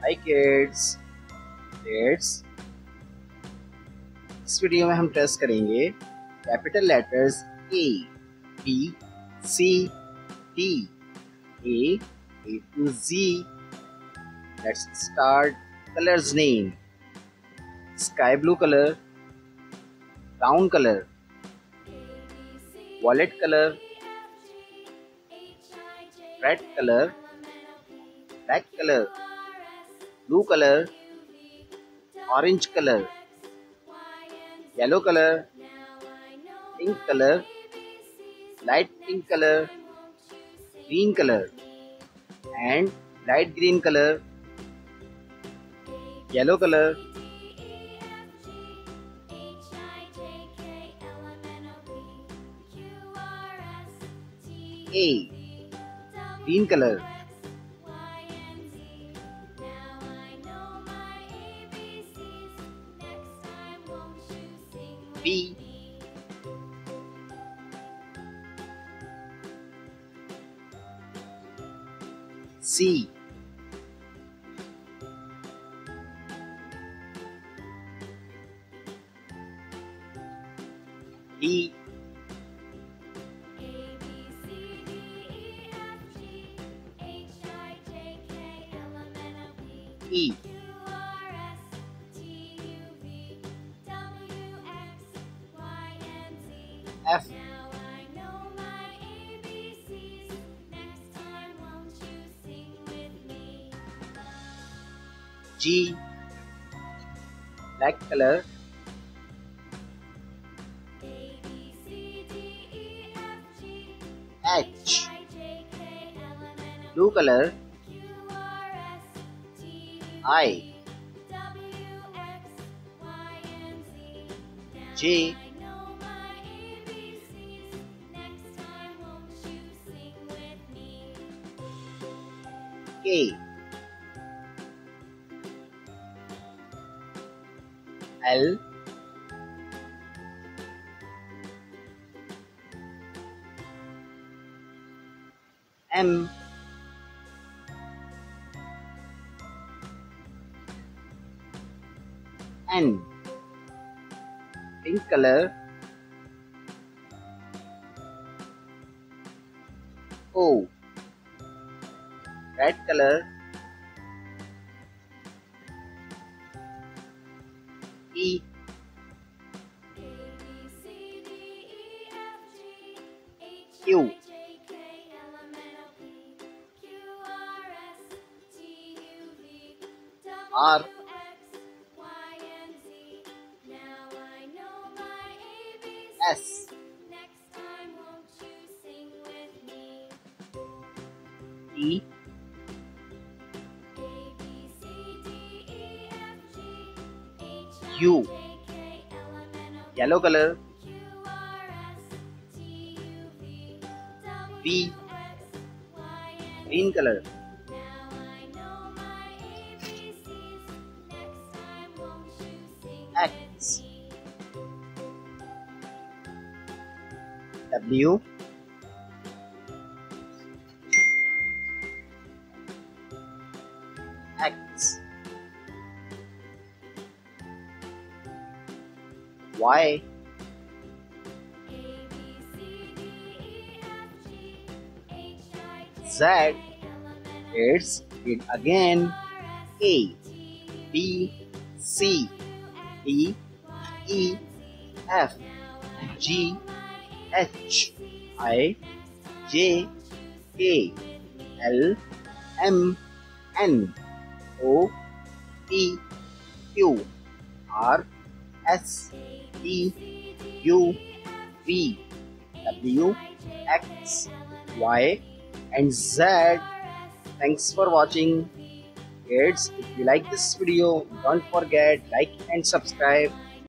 Hi kids, इस video में हम टेस्ट करेंगे capital letters A, B, C, D, A to Z. Let's start. Colors name: sky blue color, brown color, violet color, red color, black color, blue color, orange color, yellow color, pink color, light pink color, green color, and light green color, yellow color. A, green color. B, C, D, E, F, G, black color. H, blue color. I, J, K, L, M, N, pink color. O, red color. E, Q, R, S, T, U, yellow color. V, green color. X, W, X, Y, Z. It's it again. A, B, C, D, E, F, G, H, I, J, K, L, M, N, O, P, Q, R, S, T, U, V, W, X, Y, and Z. Thanks for watching. Kids, if you like this video, don't forget like and subscribe.